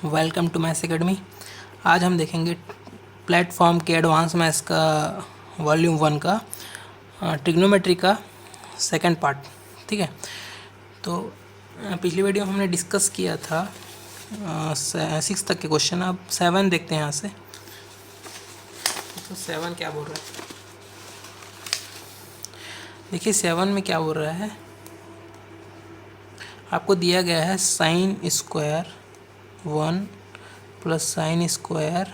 Welcome to maths academy. आज हम देखेंगे प्लेटफॉर्म के एडवांस मैथ्स का वॉल्यूम 1 का ट्रिग्नोमेट्री का सेकंड पार्ट। ठीक है, तो पिछली वीडियो में हमने डिस्कस किया था 6 तक के क्वेश्चन। अब 7 देखते हैं यहाँ से। तो 7 क्या बोल रहा है, देखिए 7 में क्या बोल रहा है। आपको दिया गया है sine square 1 plus sine square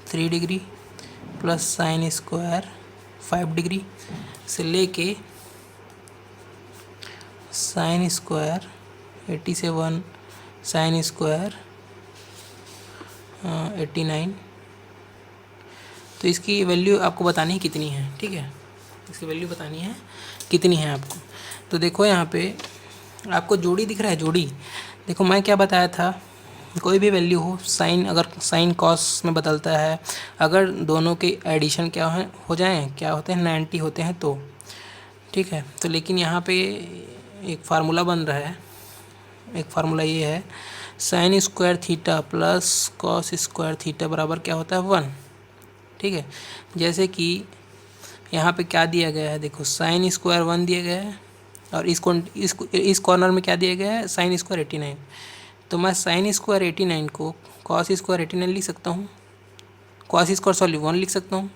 3 degree plus sine square 5 degree से लेके साइन स्क्वायर 87 साइन स्क्वायर 89। तो इसकी वैल्यू आपको बतानी है कितनी है। ठीक है, इसकी वैल्यू बतानी है कितनी है आपको। तो देखो यहाँ पे आपको जोड़ी दिख रहा है। जोड़ी देखो, मैं क्या बताया था, कोई भी वैल्यू हो, साइन अगर साइन कॉस में बदलता है, अगर दोनों के एडिशन क्या हो जाएं, क्या होते हैं 90 होते हैं तो। ठीक है, तो लेकिन यहाँ पे एक फार्मूला बन रहा है। एक फार्मूला ये है, sign square theta plus cos square theta बराबर क्या होता है 1। ठीक है, जैसे कि यहाँ पे क्या दिया गया है, देखो साइन स्क्वायर 1 दिया गया है और इस कॉर्नर में क्या दिया गया है, साइन स्क्वायर 89। तो मैं साइन स्क्वायर 89 को कॉस स्क्वायर 89 लिख सकता हूँ, कॉस स्क्वायर सॉरी 1 लिख सकता हूँ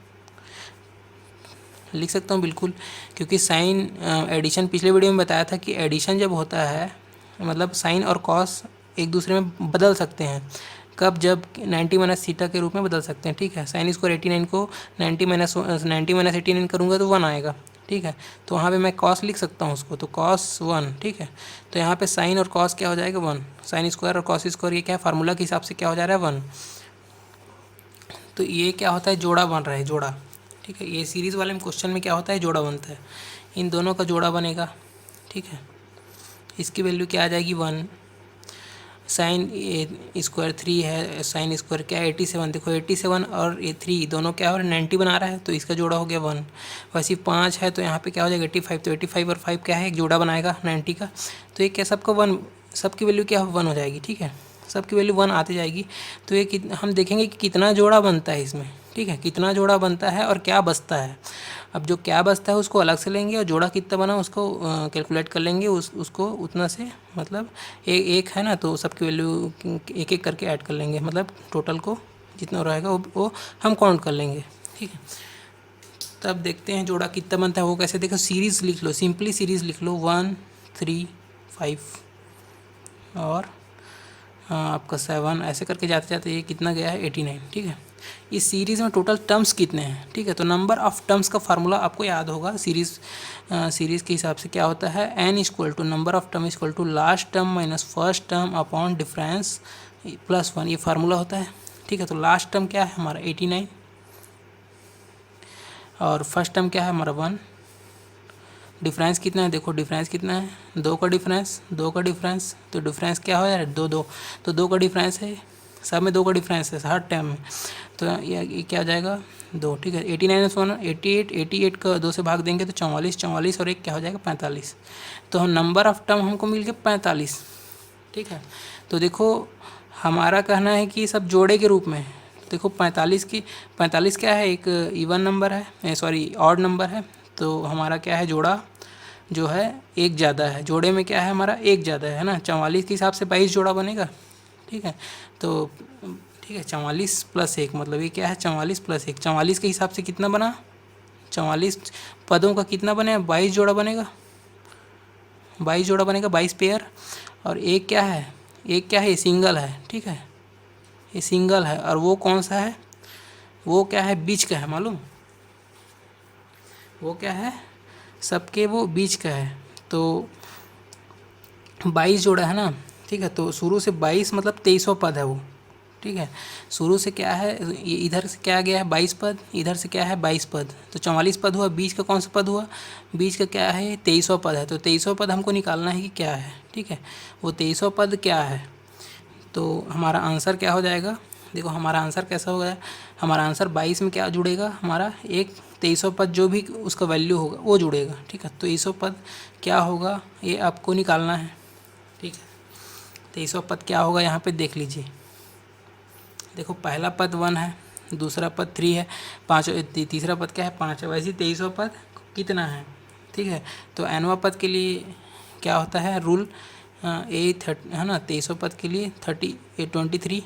बिल्कुल, क्योंकि साइन एडिशन पिछले वीडियो में बताया था कि एडिशन जब होता है मतलब साइन और कॉस एक दूसरे में बदल सकते हैं। कब? जब 90 माइनस थीटा के रूप में बदल सकते हैं। ठीक है, साइन स्क्वायर 89 को 90 माइनस 89 करूँगा तो 1 आएगा। ठीक है, तो वहाँ पे मैं कॉस लिख सकता हूँ उसको, तो कॉस 1। ठीक है, तो यहाँ पे साइन और कॉस क्या हो जाएगा 1। साइन स्क्वायर और कॉस स्क्वायर ये क्या है, फार्मूला के हिसाब से क्या हो जा रहा है 1। तो ये क्या होता है, जोड़ा बन रहा है, जोड़ा। ठीक है, ये सीरीज़ वाले में क्वेश्चन में क्या होता है, जोड़ा बनता है। इन दोनों का जोड़ा बनेगा। ठीक है, इसकी वैल्यू क्या आ जाएगी 1। साइन स्क्वायर 3 है, साइन स्क्वायर क्या है 87। देखो 87 और ये 3 दोनों क्या हो रहा है 90 बना रहा है, तो इसका जोड़ा हो गया 1। वैसे 5 है तो यहाँ पे क्या हो जाएगा 85। तो 85 और 5 क्या है, एक जोड़ा बनाएगा 90 का। तो ये क्या सबका 1, सबकी वैल्यू क्या 1 हो जाएगी। ठीक है, सबकी वैल्यू 1 आती जाएगी। तो ये हम देखेंगे कि कितना जोड़ा बनता है इसमें। ठीक है, कितना जोड़ा बनता है और क्या बचता है। अब जो क्या बचता है उसको अलग से लेंगे और जोड़ा कितना बना उसको कैलकुलेट कर लेंगे, उसको उतना से मतलब एक है ना, तो सबकी वैल्यू एक एक करके ऐड कर लेंगे, मतलब टोटल को जितना रहेगा वो हम काउंट कर लेंगे। ठीक है, तब देखते हैं जोड़ा कितना बनता है। वो कैसे, देखो सीरीज़ लिख लो, सिंपली सीरीज़ लिख लो 1 3 5 और आपका 7, ऐसे करके जाते जाते ये कितना गया है 89। ठीक है, इस सीरीज़ में टोटल टर्म्स कितने हैं। ठीक है, तो नंबर ऑफ़ टर्म्स का फार्मूला आपको याद होगा। सीरीज़ के हिसाब से क्या होता है, n equal to number of term equal to last term minus first term upon difference plus 1, ये फार्मूला होता है। ठीक है, तो लास्ट टर्म क्या है हमारा 89 और फर्स्ट टर्म क्या है हमारा 1। डिफरेंस कितना है, देखो डिफरेंस कितना है, 2 का डिफरेंस, 2 का डिफरेंस, तो डिफरेंस क्या हो यार 2 2, तो 2 का डिफरेंस है, सब में 2 का डिफरेंस है हर टाइम में। तो ये क्या आ जाएगा 2। ठीक है, 89 1 88, 88 का 2 से भाग देंगे तो 44, 44 और एक क्या हो जाएगा 45। तो हम नंबर ऑफ टर्म हमको मिल गया 45। ठीक है, तो देखो हमारा कहना है कि सब जोड़े के रूप में है। देखो 45 क्या है, एक इवन नंबर है, सॉरी ऑड नंबर है, तो हमारा क्या है जोड़ा जो है एक ज़्यादा है। जोड़े में क्या है हमारा एक ज़्यादा है ना, 44 के हिसाब से 22 जोड़ा बनेगा। ठीक है, तो ठीक है 44 प्लस 1 मतलब ये क्या है 44 प्लस 1। 44 के हिसाब से कितना बना, 44 पदों का कितना बने 22 जोड़ा बनेगा, 22 जोड़ा बनेगा, 22 पेयर। और एक क्या है, एक क्या है, ये सिंगल है। ठीक है, ये सिंगल है और वो कौन सा है, वो क्या है बीच का है, मालूम वो क्या है, सबके वो बीच का है। तो 22 जोड़ा है ना। ठीक है, तो शुरू से 22 मतलब 23वां पद है वो। ठीक है, शुरू से क्या है, ये इधर से क्या गया है 22 पद, इधर से क्या है 22 पद, तो 44 पद हुआ। बीच का कौन सा पद हुआ, बीच का क्या है 23वां पद है। तो 23वां पद हमको निकालना है कि क्या है। ठीक है, वो 23वां पद क्या है, तो हमारा आंसर क्या हो जाएगा, देखो हमारा आंसर कैसा हो गया, हमारा आंसर 22 में क्या जुड़ेगा, हमारा एक 23वां पद जो भी उसका वैल्यू होगा वो जुड़ेगा। ठीक है, तो 23वां पद क्या होगा ये आपको निकालना है। ठीक है, 23वां पद क्या होगा यहाँ पे देख लीजिए। देखो पहला पद 1 है, दूसरा पद 3 है, तीसरा पद क्या है 5 है। वैसे 23वां पद कितना है, ठीक है। तो nवां पद के लिए क्या होता है रूल है ना, 23वां पद के लिए 23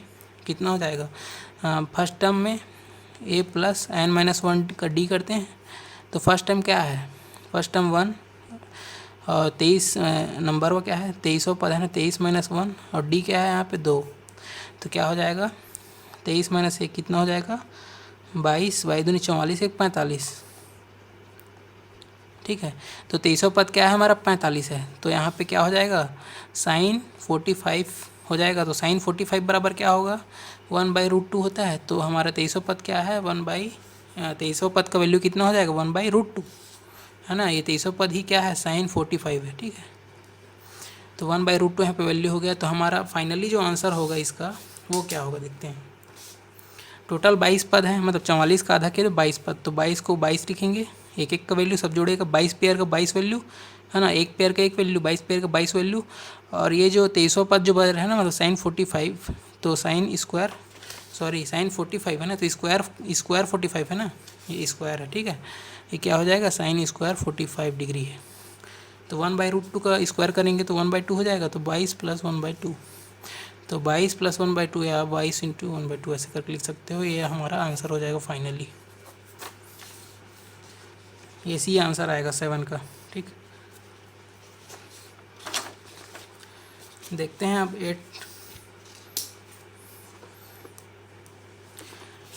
कितना हो जाएगा। फर्स्ट टर्म में a प्लस n-1 का d करते हैं। तो फर्स्ट टर्म क्या है, फर्स्ट टर्म 1 और 23 नंबर वो क्या है 23वां पद है ना, 23-1 और d क्या है यहाँ पे 2। तो क्या हो जाएगा 23 - 1 कितना हो जाएगा 22, 22 × 44 1 45, ठीक है। तो 23वां पद क्या है हमारा 45 है। तो यहाँ पे क्या हो जाएगा sin 45 हो जाएगा। तो sin 45 बराबर क्या होगा 1/√2 होता है। तो हमारा 23वां पद क्या है 23वां पद का वैल्यू कितना हो जाएगा 1/√2 है ना। ये 23वां पद ही क्या है sin 45 है, ठीक है। तो 1/√2 यहाँ पे वैल्यू हो गया। तो हमारा फाइनली जो आंसर होगा इसका वो क्या होगा देखते हैं। टोटल 22 पद है, मतलब 44 का आधा किया तो 22 पद। तो 22 को 22 लिखेंगे, एक एक का वैल्यू सब जोड़ेगा, 22 पेयर का 22 वैल्यू है ना, एक पेयर का एक वैल्यू, 22 पेयर का 22 वैल्यू। और ये जो 23वां पद जो बच रहा है ना, मतलब sin 45, तो sin 45 है ना, तो स्क्वायर 45 है ना, ये स्क्वायर है, ठीक है। ये क्या हो जाएगा sin स्क्वायर 45 डिग्री है। तो 1/√2 का स्क्वायर करेंगे तो 1/2 हो जाएगा। तो 22 + 1/2, तो 22 + 1/2 या 22 × 1/2 ऐसे करके लिख सकते हो। ये हमारा आंसर हो जाएगा फाइनली, ये सी आंसर आएगा 7 का, ठीक। देखते हैं अब 8।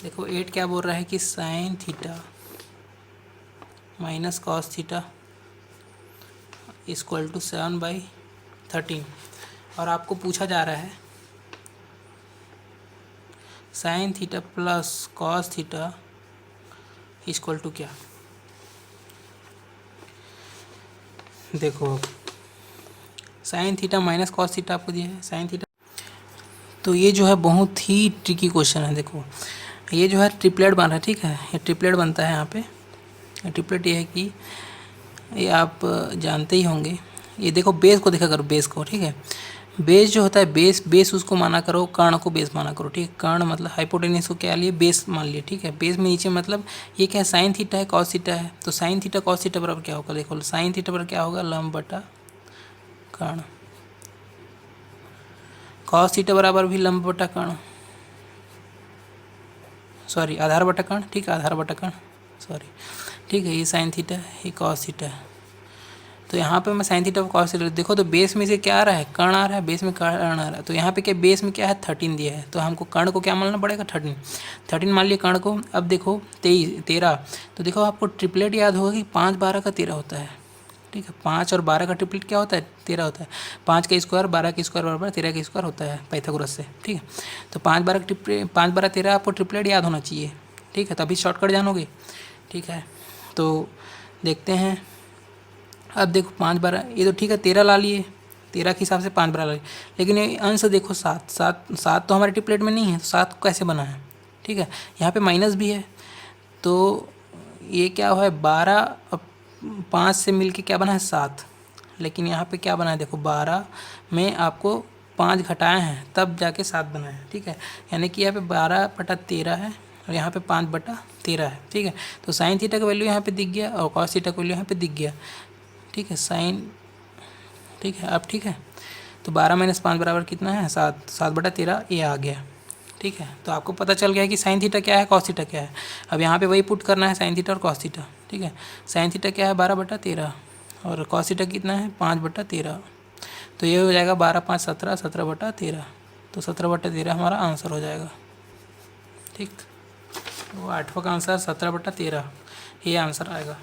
देखो 8 क्या बोल रहा है कि sin theta minus cos theta equal to 7/13। और आपको पूछा जा रहा है sin theta plus cos theta equal to क्या। देखो sin theta minus cos theta आपको दिया है sin थीटा। तो ये जो है बहुत ही ट्रिकी क्वेश्चन है। देखो ये जो है ट्रिपलेट बन रहा है, ठीक है। ये ट्रिपलेट बनता है यहाँ पे। ट्रिपलेट ये है कि ये आप जानते ही होंगे। ये देखो बेस को देखा करो, बेस को, ठीक है। बेस जो होता है बेस उसको माना करो, कर्ण को बेस माना करो, ठीक है। कर्ण मतलब हाइपोटेन्यूस को क्या लिए बेस मान लिए, ठीक है। बेस में नीचे मतलब ये क्या है sin थीटा है cos थीटा है। तो sin थीटा cos थीटा बराबर क्या होगा, देखो sin थीटा बराबर क्या होगा लंब बटा कर्ण, cos थीटा बराबर भी लंब बटा कर्ण, सॉरी आधार बटा कर्ण, ठीक है, आधार बटा कर्ण, सॉरी, ठीक है। ये sin थीटा है, ये cos थीटा है। तो यहाँ पे मैं sin थीटा cos थीटा, देखो तो बेस में से क्या आ रहा है कर्ण आ रहा है, बेस में कर्ण आ रहा है। तो यहाँ पे क्या बेस में क्या है 13 दिया है, तो हमको कर्ण को क्या मानना पड़ेगा 13 मान लिया कर्ण को। अब देखो 13, तो देखो आपको ट्रिपलेट याद होगा कि 5 12 का 13 होता है, ठीक है। 5 और 12 का ट्रिपलेट क्या होता है 13 होता है। 5 का स्क्वायर 12 का स्क्वायर बराबर 13 का स्क्वायर होता है पाइथागोरस से, ठीक है। तो 5 12 13 आपको ट्रिपलेट याद होना चाहिए, ठीक है, तभी शॉर्टकट जानोगे, ठीक है। तो देखते हैं अब देखो 5 12 ये तो ठीक है 13 ला लिए, 13 के हिसाब से 5 12 ला लिए, लेकिन ये अंश देखो 7 तो हमारे ट्रिपलेट में नहीं है, तो 7 कैसे बना है, ठीक है। यहाँ पे माइनस भी है, तो ये क्या हुआ है 12 5 से मिलके क्या बना है 7, लेकिन यहाँ पे क्या बना है देखो 12 में आपको 5 घटाए हैं तब जाके 7 बना है, ठीक है। यानी कि यहाँ पे 12/13 है और यहाँ पे 5/13 है, ठीक है। तो sin थीटा का वैल्यू यहाँ पे दिख गया और cos थीटा का वैल्यू यहाँ पे दिख गया, ठीक है। साइन, ठीक है, अब ठीक है। तो 12 - 5 बराबर कितना है 7, 7/13 ये आ गया, ठीक है। तो आपको पता चल गया कि sin थीटा क्या है cos थीटा क्या है। अब यहाँ पे वही पुट करना है sin थीटा और cos थीटा, ठीक है। sin थीटा क्या है 12/13 और cos थीटा कितना है 5/13। तो ये हो जाएगा 12 5 17, 17/13। तो 17/13 हमारा आंसर हो जाएगा, ठीक। वो 8वां का आंसर 17/13 ये आंसर आएगा।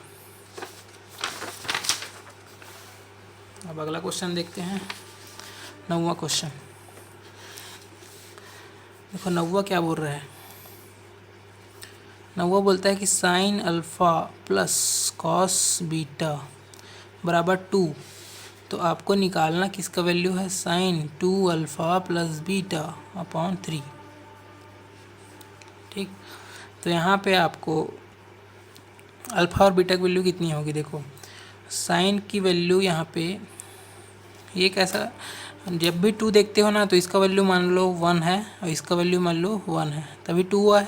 अब अगला क्वेश्चन देखते हैं, 9वां क्वेश्चन। देखो 9वां क्या बोल रहा है, 9वां बोलता है कि sin alpha plus cos beta बराबर 2। तो आपको निकालना किसका वैल्यू है sin 2 alpha plus beta upon 3, ठीक। तो यहाँ पे आपको अल्फ़ा और बीटा की वैल्यू कितनी होगी, देखो साइन की वैल्यू यहाँ पे ये कैसा जब भी 2 देखते हो ना तो इसका वैल्यू मान लो 1 है और इसका वैल्यू मान लो 1 है, तभी 2 हुआ है।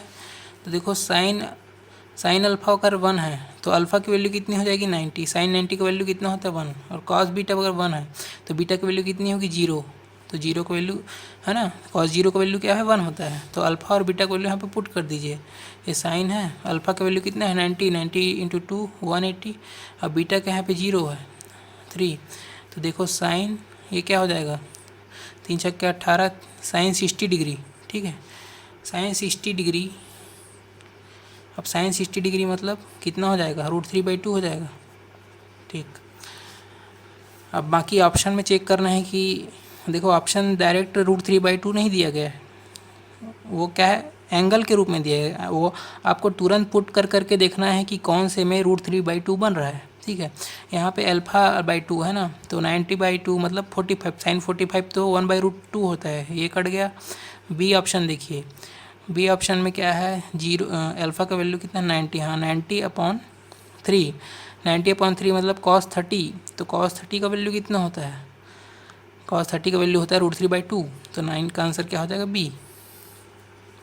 तो देखो साइन अल्फ़ा अगर 1 है तो अल्फ़ा की वैल्यू कितनी हो जाएगी 90, साइन 90 का वैल्यू कितना होता है 1, और कॉस बीटा अगर 1 है तो बीटा की वैल्यू कितनी होगी 0, तो 0 का वैल्यू है ना, कॉस 0 का वैल्यू क्या है 1 होता है। तो अल्फ़ा और बीटा का वैल्यू यहाँ पे पुट कर दीजिए। ये साइन है, अल्फ़ा का वैल्यू कितना है 90, 90 इंटू 2 180, और बीटा का यहाँ पे 0 है 3। तो देखो साइन ये क्या हो जाएगा 3 छक्के 18, साइन 60 डिग्री, ठीक है, साइन 60 डिग्री। अब साइन 60 डिग्री मतलब कितना हो जाएगा √3/2 हो जाएगा, ठीक। अब बाकी ऑप्शन में चेक करना है कि देखो ऑप्शन डायरेक्ट √3/2 नहीं दिया गया है, वो क्या है एंगल के रूप में दिया है, वो आपको तुरंत पुट कर करके देखना है कि कौन से में √3/2 बन रहा है, ठीक है। यहाँ पे α/2 है ना, तो 90/2 मतलब 45, साइन 45 तो 1/√2 होता है, ये कट गया। बी ऑप्शन देखिए, बी ऑप्शन में क्या है 0, अल्फ़ा का वैल्यू कितना 90, हाँ 90/3, 90/3 मतलब cos 30, तो cos 30 का वैल्यू कितना होता है, cos 30 का वैल्यू होता है √3/2, तो 9 का आंसर क्या हो जाएगा बी,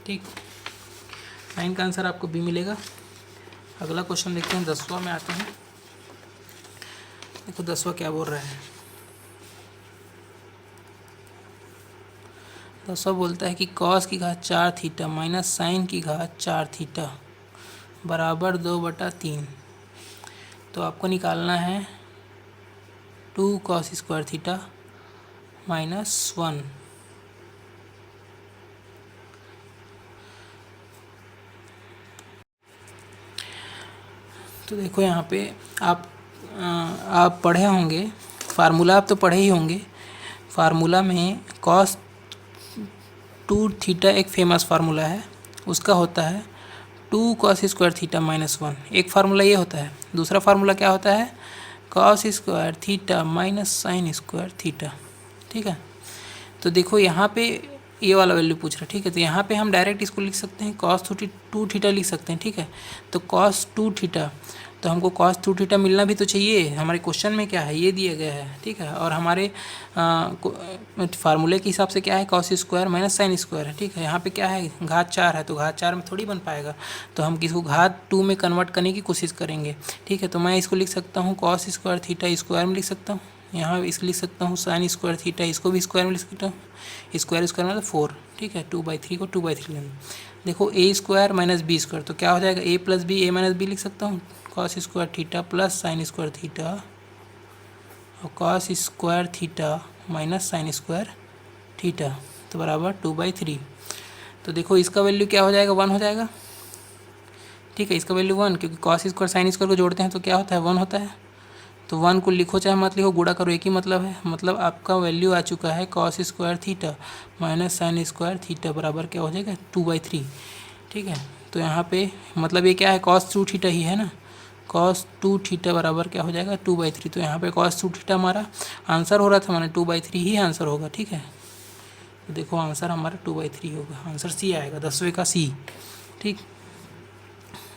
ठीक। 9 का आंसर आपको बी मिलेगा। अगला क्वेश्चन देखते हैं, 10वां में आते हैं। देखो 10वां क्या बोल रहा है, 10वां बोलता है कि cos की घात 4 थीटा माइनस साइन की घात 4 थीटा बराबर 2/3। तो आपको निकालना है 2 cos स्क्वायर थीटा माइनस 1। तो देखो यहाँ पे आप पढ़े होंगे फार्मूला, आप तो पढ़े ही होंगे। फार्मूला में cos 2 थीटा एक फेमस फार्मूला है, उसका होता है 2 cos स्क्वायर थीटा माइनस 1, एक फार्मूला ये होता है। दूसरा फार्मूला क्या होता है cos square theta minus sine square theta, ठीक है। तो देखो यहाँ पे ये वाला वैल्यू पूछ रहा है, ठीक है। तो यहाँ पे हम डायरेक्ट इसको लिख सकते हैं cos 2 थीटा लिख सकते हैं, ठीक है। तो cos 2 थीटा, तो हमको cos 2 थीटा मिलना भी तो चाहिए, हमारे क्वेश्चन में क्या है ये दिया गया है, ठीक है। और हमारे फार्मूले के हिसाब से क्या है cos square minus sine square है, ठीक है। यहाँ पे क्या है घात 4 है, तो घात 4 में थोड़ी बन पाएगा, तो हम किसको घात 2 में कन्वर्ट करने की कोशिश करेंगे, ठीक है। तो मैं इसको लिख सकता हूँ cos स्क्वायर थीटा स्क्वायर में लिख सकता हूँ, यहाँ इसको लिख सकता हूँ साइन स्क्वायर थीटा, इसको भी स्क्वायर में लिख सकता हूँ, स्क्वायर स्क्वायर मतलब 4, ठीक है। 2/3 को 2/3 लेना। देखो a square minus B square, तो क्या हो जाएगा a plus B, a minus B लिख सकता हूँ, cos square theta plus sine square theta, और cos square theta minus sine square theta, तो बराबर 2/3। तो देखो इसका वैल्यू क्या हो जाएगा 1 हो जाएगा, ठीक है। इसका वैल्यू 1, क्योंकि cos स्क्वायर साइन स्क्वायर को जोड़ते हैं तो क्या होता है 1 होता है। तो 1 को लिखो चाहे मत लिखो, गुणा करो, एक ही मतलब है। मतलब आपका वैल्यू आ चुका है cos square theta minus sine square theta बराबर क्या हो जाएगा 2/3, ठीक है। तो यहाँ पे मतलब ये क्या है cos 2 थीटा ही है ना, cos 2 थीटा बराबर क्या हो जाएगा 2/3। तो यहाँ पे cos 2 थीटा हमारा आंसर हो रहा था, हमारा 2/3 ही आंसर होगा, ठीक है। तो देखो आंसर हमारा 2/3 होगा, आंसर सी आएगा, 10वें का सी, ठीक।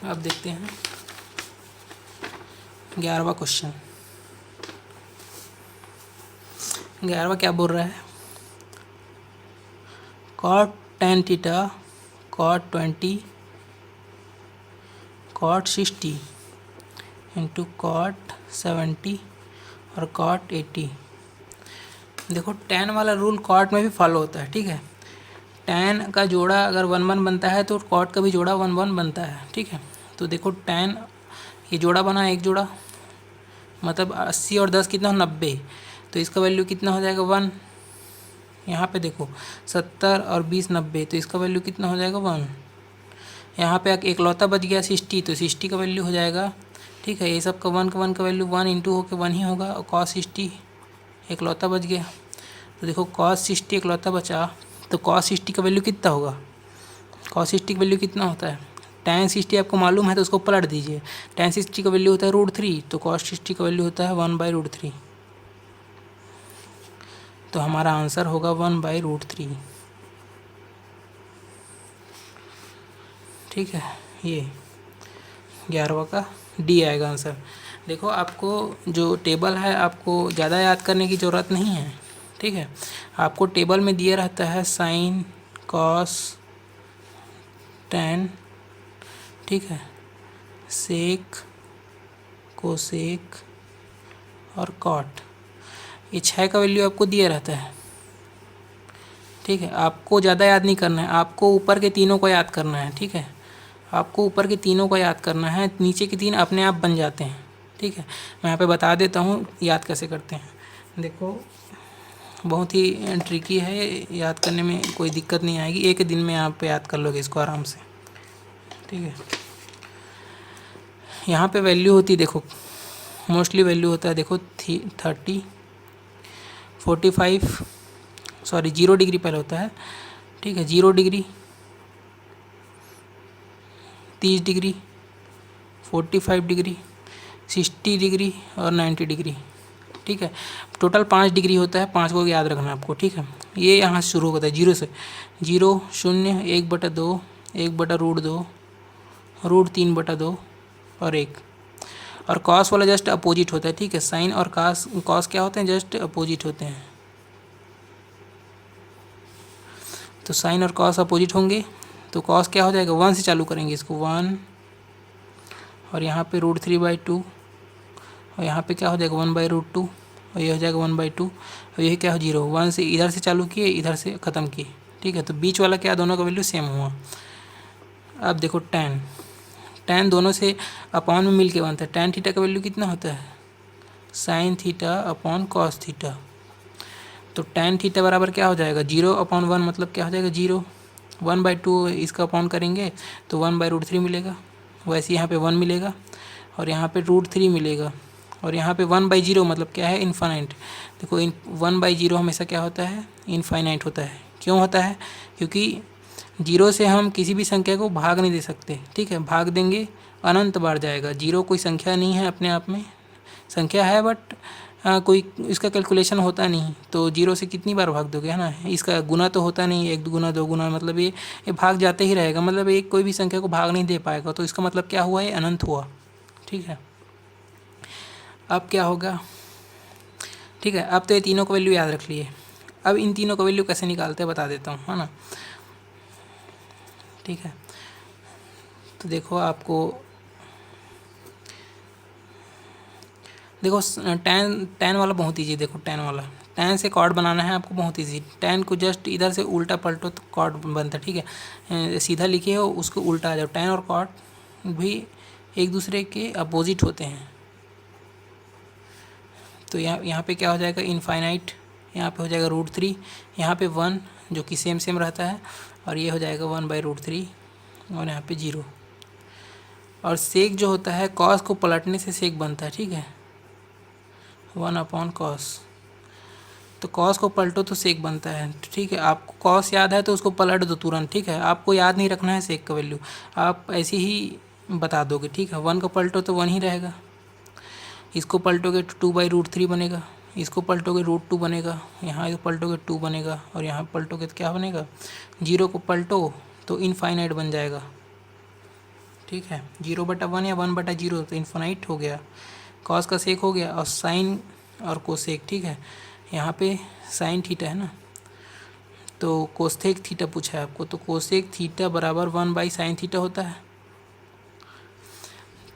अब देखते हैं 11वां क्वेश्चन। 11वां क्या बोल रहा है cot 10 theta cot 20 cot 60 into cot 70 और cot 80। देखो tan वाला रूल cot में भी फॉलो होता है, ठीक है। tan का जोड़ा अगर 1 1 बनता है तो cot का भी जोड़ा 1 1 बनता है, ठीक है। तो देखो tan ये जोड़ा बना एक जोड़ा, मतलब 80 और 10 कितना 90, तो इसका वैल्यू कितना हो जाएगा 1। यहाँ पे देखो 70 और 20 90, तो इसका वैल्यू कितना हो जाएगा 1। यहाँ पे एकलौता बच गया 60, तो 60 का वैल्यू हो जाएगा, ठीक है। ये सब का 1 का वैल्यू 1 इंटू होकर 1 ही होगा, और cos 60 एकलौता बच गया। तो देखो cos 60 एकलौता बचा, तो cos 60 का वैल्यू कितना होगा, cos 60 का वैल्यू कितना होता है, tan 60 आपको मालूम है तो उसको पलट दीजिए। tan 60 का वैल्यू होता है √3, तो cos 60 का वैल्यू होता है 1/√3। तो हमारा आंसर होगा 1/√3, ठीक है। ये 11वां का डी आएगा आंसर। देखो आपको जो टेबल है आपको ज़्यादा याद करने की ज़रूरत नहीं है, ठीक है। आपको टेबल में दिया रहता है साइन, कॉस, टैन, ठीक है, सेक, कोसेक और कॉट। ये 6 का वैल्यू आपको दिया रहता है, ठीक है। आपको ज़्यादा याद नहीं करना है, आपको ऊपर के तीनों को याद करना है, ठीक है। आपको ऊपर के तीनों को याद करना है, नीचे के 3 अपने आप बन जाते हैं, ठीक है। मैं यहाँ पे बता देता हूँ याद कैसे करते हैं। देखो बहुत ही ट्रिकी है, याद करने में कोई दिक्कत नहीं आएगी, एक दिन में आप याद कर लोगे इसको आराम से, ठीक है। यहाँ पे वैल्यू होती है, देखो मोस्टली वैल्यू होता है, देखो 30, 45, सॉरी 0 डिग्री पहले होता है, ठीक है। 0 डिग्री, 30 डिग्री, 45 डिग्री, 60 डिग्री और 90 डिग्री, ठीक है। टोटल 5 डिग्री होता है, 5 को याद रखना है आपको, ठीक है। ये यहाँ से शुरू होता है 0 से, 0, 0, 1/2, 1/√2, √3/2 और 1। और कॉस वाला जस्ट अपोजिट होता है, ठीक है। साइन और कॉस क्या होते हैं, जस्ट अपोजिट होते हैं। तो साइन और कॉस अपोजिट होंगे, तो कॉस क्या हो जाएगा, 1 से चालू करेंगे इसको, 1, और यहाँ पे √3/2, और यहाँ पे क्या हो जाएगा 1/√2, और ये हो जाएगा 1/2, और ये क्या हो 0, 1 से इधर से चालू किए, इधर से ख़त्म किए, ठीक है। तो बीच वाला क्या, दोनों का वैल्यू सेम हुआ। अब देखो टैन दोनों से अपॉन में मिल के बनता है। टैन थीटा का वैल्यू कितना होता है, sine theta upon cos theta. तो टैन थीटा बराबर क्या हो जाएगा, 0/1, मतलब क्या हो जाएगा 0, 1/2 इसका अपॉन करेंगे तो 1/√3 मिलेगा। वैसे यहाँ पे 1 मिलेगा, और यहाँ पे √3 मिलेगा, और यहाँ पे 1/0 मतलब क्या है, इनफाइनाइट। देखो 1/0 हमेशा क्या होता है, इनफाइनाइट होता है। क्यों होता है, क्योंकि 0 से हम किसी भी संख्या को भाग नहीं दे सकते, ठीक है। भाग देंगे अनंत बार जाएगा। 0 कोई संख्या नहीं है अपने आप में, संख्या है बट कोई इसका कैलकुलेशन होता नहीं। तो 0 से कितनी बार भाग दोगे, है ना। इसका गुना तो होता नहीं, 1 गुना 2 गुना, मतलब ये भाग जाते ही रहेगा, मतलब एक कोई भी संख्या को भाग नहीं दे पाएगा। तो इसका मतलब क्या हुआ, ये अनंत हुआ, ठीक है। अब क्या होगा, ठीक है। अब तो ये तीनों का वैल्यू याद रख लिए। अब इन तीनों का वैल्यू कैसे निकालते हैं बता देता हूँ, है ना, ठीक है। तो देखो आपको, देखो टैन वाला बहुत ईजी, देखो टैन वाला, टैन से कॉर्ड बनाना है आपको, बहुत ईजी। टैन को जस्ट इधर से उल्टा पलटो तो कॉर्ड बनता है, ठीक है। सीधा लिखे हो उसको उल्टा आ जाओ। टैन और कॉर्ड भी एक दूसरे के अपोजिट होते हैं। तो यहाँ पे क्या हो जाएगा, इनफाइनाइट, यहाँ पे हो जाएगा √3, यहाँ पे 1 जो कि सेम रहता है, और ये हो जाएगा 1/√3, और यहाँ पे 0। और सेक जो होता है, कॉस को पलटने से सेक बनता है, ठीक है, 1/cos। तो कॉस को पलटो तो सेक बनता है, ठीक है। आपको कॉस याद है तो उसको पलट दो तुरंत, ठीक है। आपको याद नहीं रखना है सेक का वैल्यू, आप ऐसे ही बता दोगे, ठीक है। 1 को पलटो तो 1 ही रहेगा, इसको पलटोगे तो 2/√3 बनेगा, इसको पलटोगे √2 बनेगा, यहाँ पलटोगे 2 बनेगा, और यहाँ पलटोगे तो क्या बनेगा, 0 को पलटो तो इनफाइनाइट बन जाएगा, ठीक है। 0/1 या 1/0 तो इनफाइनाइट हो गया, कॉस का सेक हो गया, और साइन और कोसेक, ठीक है। यहाँ पे साइन थीटा है ना, तो कोसेक थीटा पूछा है आपको, तो कोसेक थीटा बराबर 1/sin थीटा होता है।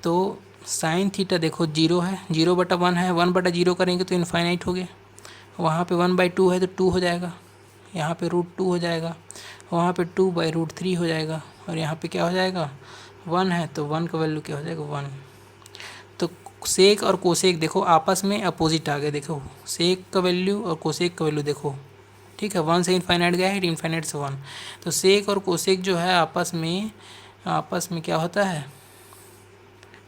तो साइन थीटा देखो 0 है, 0/1 है, 1/0 करेंगे तो इनफाइनाइट हो गया। वहाँ पे 1/2 है तो 2 हो जाएगा, यहाँ पे √2 हो जाएगा, वहाँ पे 2/√3 हो जाएगा, और यहाँ पे क्या हो जाएगा 1 है, तो 1 का वैल्यू क्या हो जाएगा 1। तो सेक और कोसेक देखो आपस में अपोजिट आ गए, देखो सेक का वैल्यू और कोसेक का वैल्यू देखो, ठीक है। 1 से इनफाइनाइट गया है, इनफाइनाइट से 1। तो सेक और कोसेक जो है आपस में क्या होता है,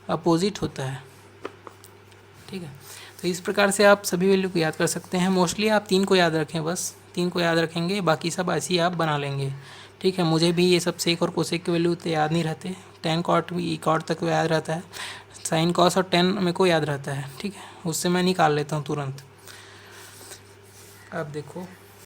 अपोजिट होता है, ठीक है। तो इस प्रकार से आप सभी वैल्यू को याद कर सकते हैं। मोस्टली आप 3 को याद रखें, बस 3 को याद रखेंगे, बाकी सब ऐसे ही आप बना लेंगे, ठीक है। मुझे भी ये सब सेक और कोसेक के वैल्यू तो याद नहीं रहते, टैन कॉट भी कॉट तक याद रहता है, साइन कॉस और टैन मेरे को याद रहता है, ठीक है। उससे मैं निकाल लेता हूँ तुरंत। अब देखो